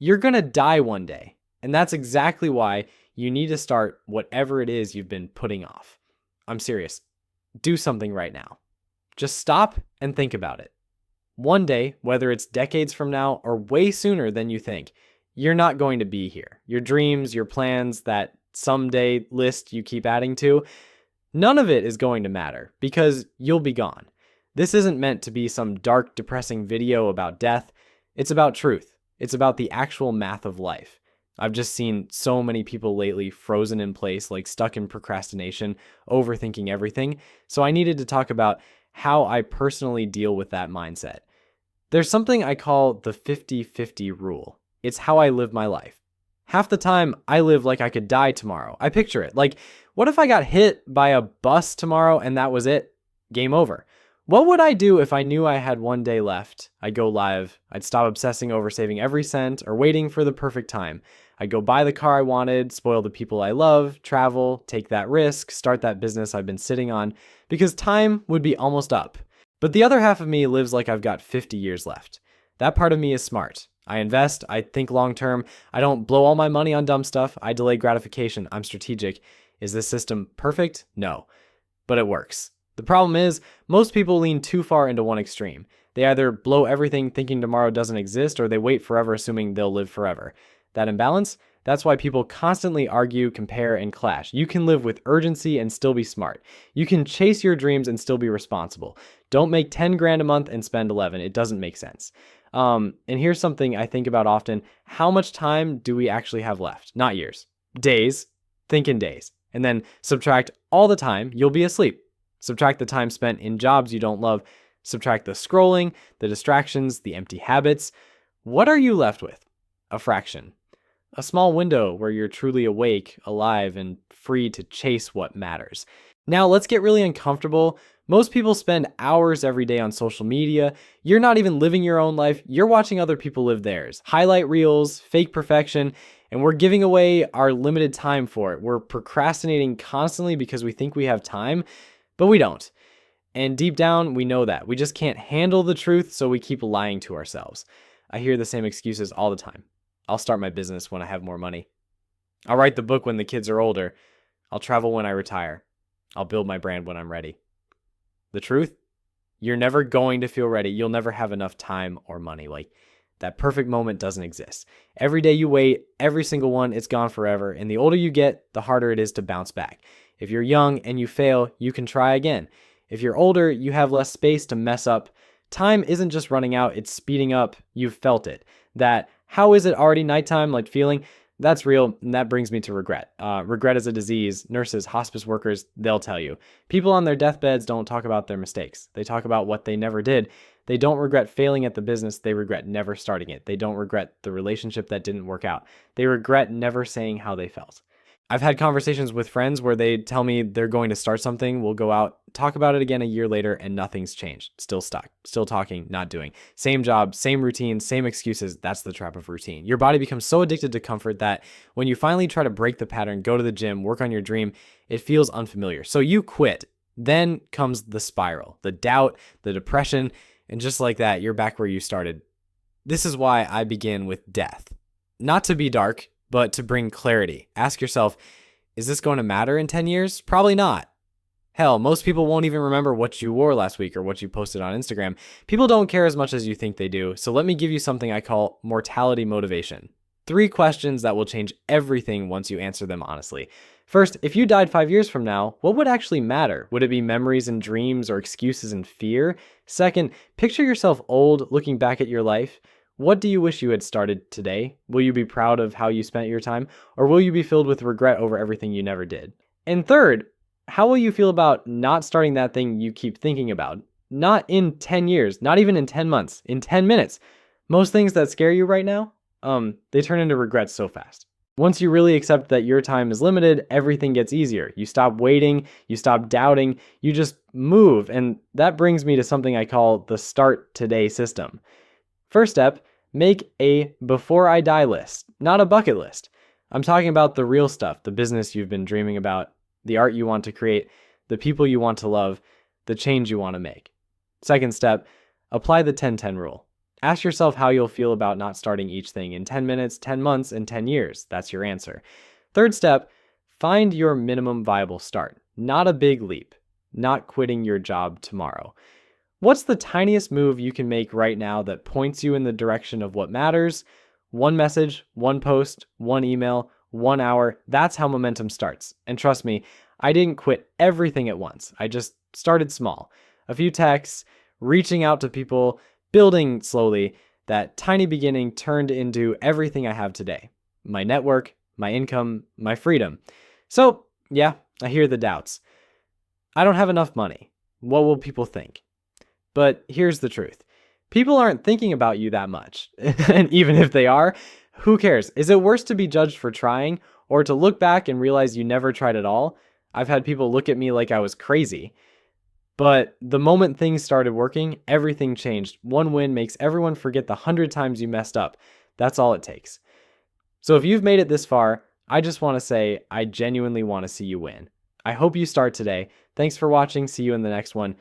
You're going to die one day. And that's exactly why you need to start whatever it is you've been putting off. I'm serious. Do something right now. Just stop and think about it. One day, whether it's decades from now or way sooner than you think, you're not going to be here. Your dreams, your plans, that someday list you keep adding to, none of it is going to matter because you'll be gone. This isn't meant to be some dark, depressing video about death. It's about truth. It's about the actual math of life. I've just seen so many people lately frozen in place, like stuck in procrastination, overthinking everything. So I needed to talk about how I personally deal with that mindset. There's something I call the 50-50 rule. It's how I live my life. Half the time, I live like I could die tomorrow. I picture it. Like, what if I got hit by a bus tomorrow and that was it? Game over. What would I do if I knew I had one day left? I'd go live. I'd stop obsessing over saving every cent or waiting for the perfect time. I'd go buy the car I wanted, spoil the people I love, travel, take that risk, start that business I've been sitting on, because time would be almost up. But the other half of me lives like I've got 50 years left. That part of me is smart. I invest, I think long term, I don't blow all my money on dumb stuff, I delay gratification, I'm strategic. Is this system perfect? No. But it works. The problem is, most people lean too far into one extreme. They either blow everything thinking tomorrow doesn't exist, or they wait forever assuming they'll live forever. That imbalance, that's why people constantly argue, compare, and clash. You can live with urgency and still be smart. You can chase your dreams and still be responsible. Don't make 10 grand a month and spend 11. It doesn't make sense. And here's something I think about often. How much time do we actually have left? Not years. Days. Think in days. And then subtract all the time, you'll be asleep. Subtract the time spent in jobs you don't love. Subtract the scrolling, the distractions, the empty habits. What are you left with? A fraction. A small window where you're truly awake, alive, and free to chase what matters. Now let's get really uncomfortable. Most people spend hours every day on social media. You're not even living your own life. You're watching other people live theirs. Highlight reels, fake perfection, and we're giving away our limited time for it. We're procrastinating constantly because we think we have time, but we don't. And deep down, we know that. We just can't handle the truth, so we keep lying to ourselves. I hear the same excuses all the time. I'll start my business when I have more money. I'll write the book when the kids are older. I'll travel when I retire. I'll build my brand when I'm ready. The truth? You're never going to feel ready. You'll never have enough time or money. Like, that perfect moment doesn't exist. Every day you wait, every single one, it's gone forever. And the older you get, the harder it is to bounce back. If you're young and you fail, you can try again. If you're older, you have less space to mess up. Time isn't just running out, it's speeding up. You've felt it. That, how is it already nighttime, like feeling? That's real, and that brings me to regret. Regret is a disease. Nurses, hospice workers, they'll tell you. People on their deathbeds don't talk about their mistakes. They talk about what they never did. They don't regret failing at the business. They regret never starting it. They don't regret the relationship that didn't work out. They regret never saying how they felt. I've had conversations with friends where they tell me they're going to start something, we'll go out, talk about it again a year later, and nothing's changed. Still stuck, still talking, not doing. Same job, same routine, same excuses. That's the trap of routine. Your body becomes so addicted to comfort that when you finally try to break the pattern, go to the gym, work on your dream, it feels unfamiliar. So you quit. Then comes the spiral, the doubt, the depression, and just like that, you're back where you started. This is why I begin with death. Not to be dark, but to bring clarity. Ask yourself, is this going to matter in 10 years? Probably not. Hell, most people won't even remember what you wore last week or what you posted on Instagram. People don't care as much as you think they do. So let me give you something I call mortality motivation. 3 questions that will change everything once you answer them honestly. First, if you died 5 years from now, what would actually matter? Would it be memories and dreams or excuses and fear? Second, picture yourself old, looking back at your life. What do you wish you had started today? Will you be proud of how you spent your time? Or will you be filled with regret over everything you never did? And third, how will you feel about not starting that thing you keep thinking about? Not in 10 years, not even in 10 months, in 10 minutes. Most things that scare you right now, they turn into regrets so fast. Once you really accept that your time is limited, everything gets easier. You stop waiting, you stop doubting, you just move. And that brings me to something I call the start today system. First step, make a before I die list, not a bucket list. I'm talking about the real stuff, the business you've been dreaming about, the art you want to create, the people you want to love, the change you want to make. Second step, apply the 10-10 rule. Ask yourself how you'll feel about not starting each thing in 10 minutes, 10 months, and 10 years. That's your answer. Third step, find your minimum viable start. Not a big leap, not quitting your job tomorrow. What's the tiniest move you can make right now that points you in the direction of what matters? One message, one post, one email, 1 hour. That's how momentum starts. And trust me, I didn't quit everything at once. I just started small. A few texts, reaching out to people, building slowly. That tiny beginning turned into everything I have today. My network, my income, my freedom. So, yeah, I hear the doubts. I don't have enough money. What will people think? But here's the truth. People aren't thinking about you that much. And even if they are, who cares? Is it worse to be judged for trying or to look back and realize you never tried at all? I've had people look at me like I was crazy. But the moment things started working, everything changed. One win makes everyone forget the 100 times you messed up. That's all it takes. So if you've made it this far, I just want to say I genuinely want to see you win. I hope you start today. Thanks for watching. See you in the next one.